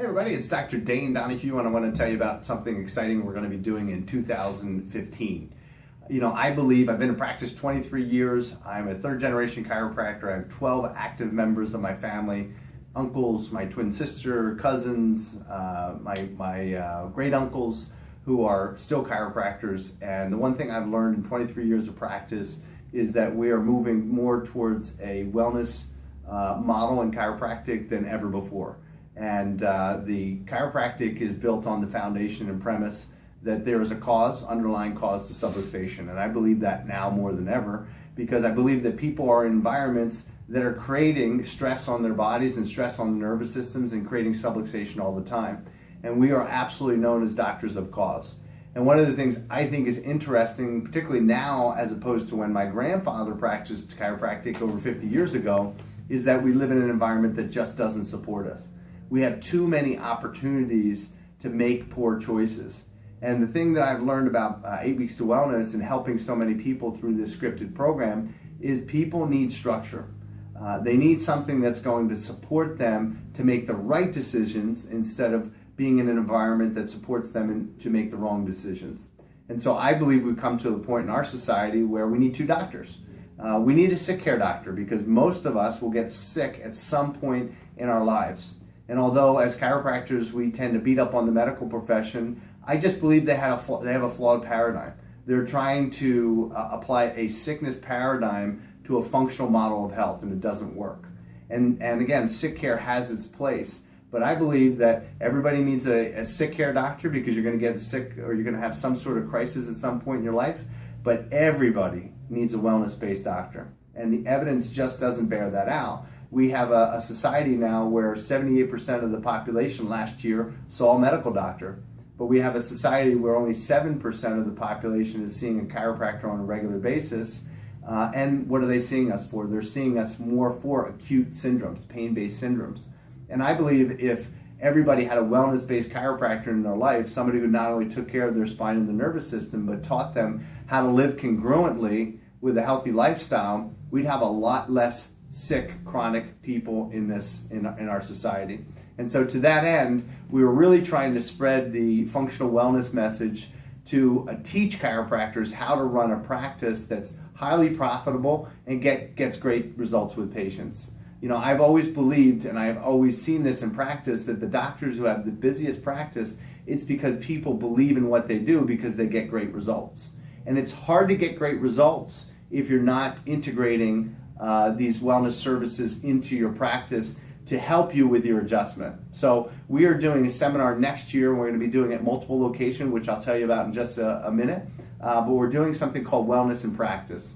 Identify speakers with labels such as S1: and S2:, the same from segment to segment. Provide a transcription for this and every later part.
S1: Hey everybody, it's Dr. Dane Donahue, and I want to tell you about something exciting we're going to be doing in 2015. I believe I've been in practice 23 years. I'm a third generation chiropractor. I have 12 active members of my family, uncles, my twin sister, cousins, my great uncles who are still chiropractors. And the one thing I've learned in 23 years of practice is that we are moving more towards a wellness model in chiropractic than ever before. And the chiropractic is built on the foundation and premise that there is a underlying cause to subluxation. And I believe that now more than ever, because I believe that people are in environments that are creating stress on their bodies and stress on the nervous systems and creating subluxation all the time. And we are absolutely known as doctors of cause. And one of the things I think is interesting, particularly now as opposed to when my grandfather practiced chiropractic over 50 years ago, is that we live in an environment that just doesn't support us. We have too many opportunities to make poor choices. And the thing that I've learned about 8 Weeks to Wellness and helping so many people through this scripted program is people need structure. They need something that's going to support them to make the right decisions instead of being in an environment that supports them to make the wrong decisions. And so I believe we've come to the point in our society where we need two doctors. We need a sick care doctor because most of us will get sick at some point in our lives. And although as chiropractors we tend to beat up on the medical profession, I just believe they have a flawed paradigm. They're trying to apply a sickness paradigm to a functional model of health, and it doesn't work. And again, sick care has its place, but I believe that everybody needs a sick care doctor because you're going to get sick or you're going to have some sort of crisis at some point in your life, but everybody needs a wellness-based doctor, and the evidence just doesn't bear that out. We have a society now where 78% of the population last year saw a medical doctor, but we have a society where only 7% of the population is seeing a chiropractor on a regular basis. And what are they seeing us for? They're seeing us more for acute syndromes, pain-based syndromes. And I believe if everybody had a wellness-based chiropractor in their life, somebody who not only took care of their spine and the nervous system, but taught them how to live congruently with a healthy lifestyle, we'd have a lot less sick, chronic people in our society. And so to that end, we were really trying to spread the functional wellness message to teach chiropractors how to run a practice that's highly profitable and gets great results with patients. I've always believed, and I've always seen this in practice, that the doctors who have the busiest practice, it's because people believe in what they do because they get great results. And it's hard to get great results if you're not integrating these wellness services into your practice to help you with your adjustment. So we are doing a seminar next year. We're going to be doing it at multiple locations, which I'll tell you about in just a minute. But we're doing something called Wellness in Practice.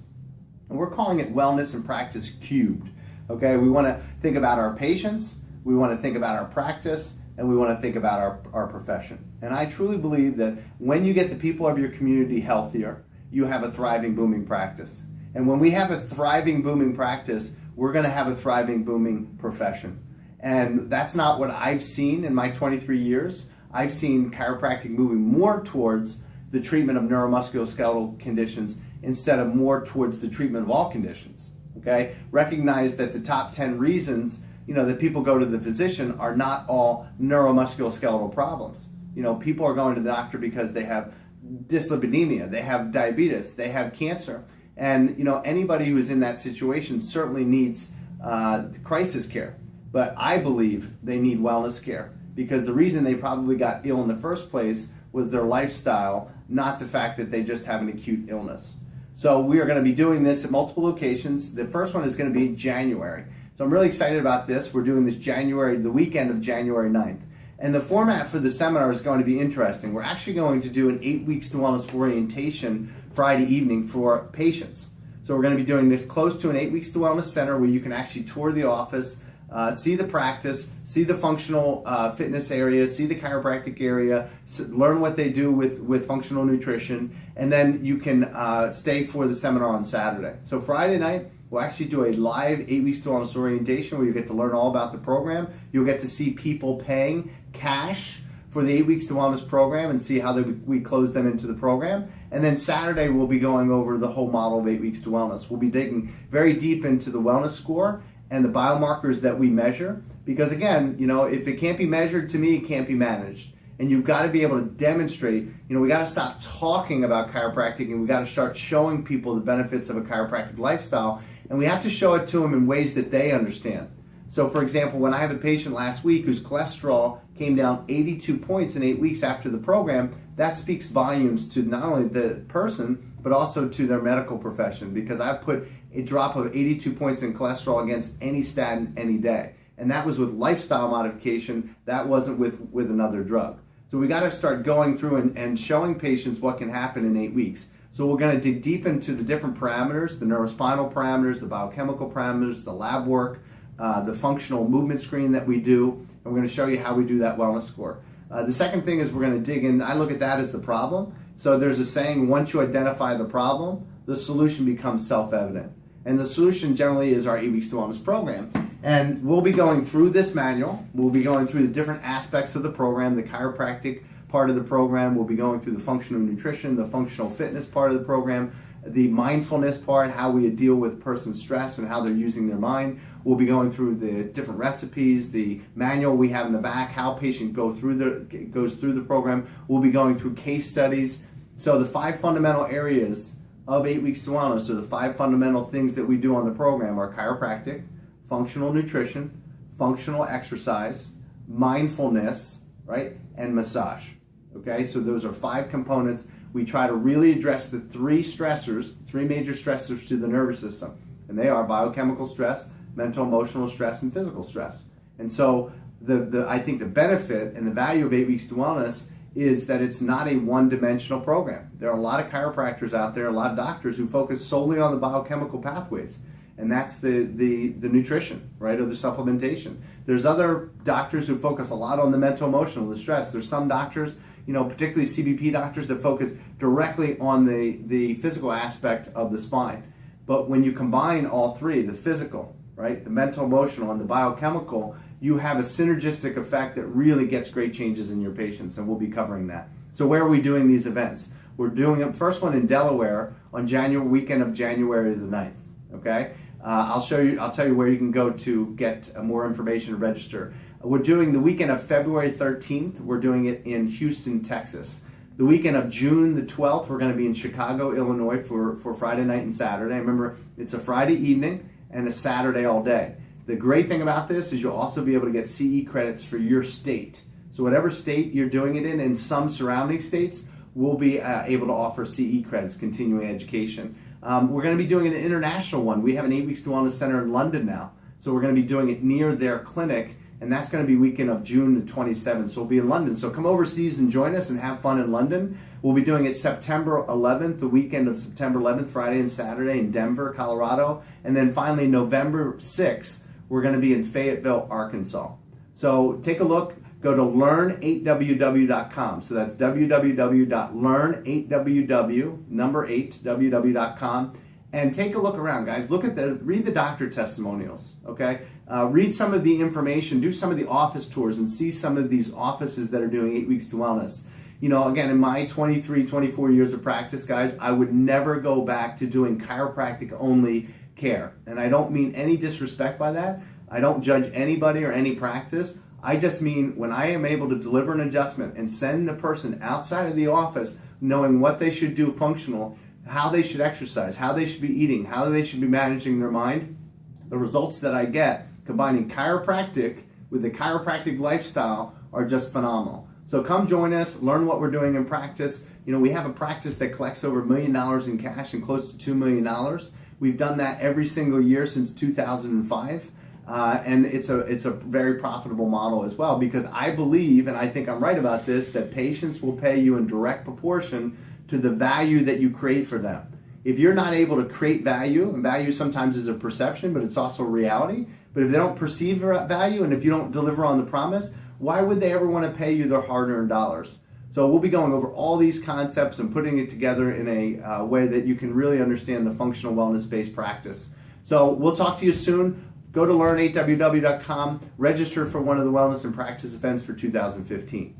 S1: And we're calling it Wellness in Practice Cubed. Okay, we want to think about our patients, we want to think about our practice, and we want to think about our profession. And I truly believe that when you get the people of your community healthier, you have a thriving, booming practice. And when we have a thriving, booming practice, we're going to have a thriving, booming profession. And that's not what I've seen in my 23 years. I've seen chiropractic moving more towards the treatment of neuromusculoskeletal conditions instead of more towards the treatment of all conditions. Okay? Recognize that the top 10 reasons that people go to the physician are not all neuromusculoskeletal problems. People are going to the doctor because they have dyslipidemia, they have diabetes, they have cancer. And anybody who is in that situation certainly needs crisis care. But I believe they need wellness care because the reason they probably got ill in the first place was their lifestyle, not the fact that they just have an acute illness. So we are going to be doing this at multiple locations. The first one is going to be in January. So I'm really excited about this. We're doing this the weekend of January 9th. And the format for the seminar is going to be interesting. We're actually going to do an 8 Weeks to Wellness orientation Friday evening for patients. So we're going to be doing this close to an 8 Weeks to Wellness center where you can actually tour the office, see the practice, see the functional fitness area, see the chiropractic area, learn what they do with functional nutrition, and then you can stay for the seminar on Saturday. So Friday night, we'll actually do a live 8 Weeks to Wellness orientation where you get to learn all about the program. You'll get to see people paying cash for the 8 Weeks to Wellness program and see how we close them into the program. And then Saturday, we'll be going over the whole model of 8 Weeks to Wellness. We'll be digging very deep into the wellness score and the biomarkers that we measure. Because again, if it can't be measured, to me, it can't be managed. And you've got to be able to demonstrate, we got to stop talking about chiropractic and we got to start showing people the benefits of a chiropractic lifestyle. And we have to show it to them in ways that they understand. So for example, when I have a patient last week whose cholesterol came down 82 points in 8 weeks after the program, that speaks volumes to not only the person, but also to their medical profession, because I put a drop of 82 points in cholesterol against any statin any day. And that was with lifestyle modification. That wasn't with another drug. So we got to start going through and showing patients what can happen in 8 weeks. So we're going to dig deep into the different parameters, the neurospinal parameters, the biochemical parameters, the lab work, the functional movement screen that we do, and we're going to show you how we do that wellness score. The second thing is we're going to dig in. I look at that as the problem. So there's a saying, once you identify the problem, the solution becomes self-evident. And the solution generally is our 8 Weeks to Wellness program. And we'll be going through this manual. We'll be going through the different aspects of the program, the chiropractic part of the program. We'll be going through the functional nutrition, the functional fitness part of the program, the mindfulness part, how we deal with person's stress and how they're using their mind. We'll be going through the different recipes, the manual we have in the back, how patient goes through the program. We'll be going through case studies. So the 5 fundamental areas of 8 Weeks to Wellness, or the 5 fundamental things that we do on the program, are chiropractic, functional nutrition, functional exercise, mindfulness, right, and massage. Okay, so those are 5 components. We try to really address the 3 stressors, 3 major stressors to the nervous system, and they are biochemical stress, mental, emotional stress, and physical stress. And so I think the benefit and the value of 8 Weeks to Wellness is that it's not a one-dimensional program. There are a lot of chiropractors out there, a lot of doctors who focus solely on the biochemical pathways, and that's the nutrition, right, or the supplementation. There's other doctors who focus a lot on the mental, emotional, the stress. There's some doctors, particularly CBP doctors, that focus directly on the physical aspect of the spine. But when you combine all 3, the physical, right, the mental, emotional, and the biochemical, you have a synergistic effect that really gets great changes in your patients, and we'll be covering that. So where are we doing these events? We're doing the first one in Delaware on weekend of January the 9th, okay? I'll tell you where you can go to get more information and register. We're doing the weekend of February 13th. We're doing it in Houston, Texas. The weekend of June the 12th, we're going to be in Chicago, Illinois for Friday night and Saturday. Remember, it's a Friday evening and a Saturday all day. The great thing about this is you'll also be able to get CE credits for your state. So whatever state you're doing it in some surrounding states, we'll be able to offer CE credits, continuing education. We're going to be doing an international one. We have an 8 Weeks to Wellness Center in London now. So we're going to be doing it near their clinic, and that's going to be weekend of June the 27th. So we'll be in London. So come overseas and join us and have fun in London. We'll be doing it September 11th, the weekend of September 11th, Friday and Saturday in Denver, Colorado. And then finally November 6th, we're going to be in Fayetteville, Arkansas. So take a look. Go to learn8ww.com. So that's www.learn8ww.com, and take a look around, guys. Read the doctor testimonials, okay? Read some of the information, do some of the office tours, and see some of these offices that are doing 8 Weeks to Wellness. Again, in my 23, 24 years of practice, guys, I would never go back to doing chiropractic only care. And I don't mean any disrespect by that. I don't judge anybody or any practice. I just mean when I am able to deliver an adjustment and send the person outside of the office knowing what they should do functional, how they should exercise, how they should be eating, how they should be managing their mind, the results that I get combining chiropractic with the chiropractic lifestyle are just phenomenal. So come join us, learn what we're doing in practice. We have a practice that collects over $1 million in cash and close to $2 million. We've done that every single year since 2005. And it's a very profitable model as well, because I believe, and I think I'm right about this, that patients will pay you in direct proportion to the value that you create for them. If you're not able to create value, and value sometimes is a perception, but it's also reality, but if they don't perceive value and if you don't deliver on the promise, why would they ever want to pay you their hard-earned dollars? So we'll be going over all these concepts and putting it together in a way that you can really understand the functional wellness-based practice. So we'll talk to you soon. Go to learn8ww.com, register for one of the Wellness and Practice events for 2015.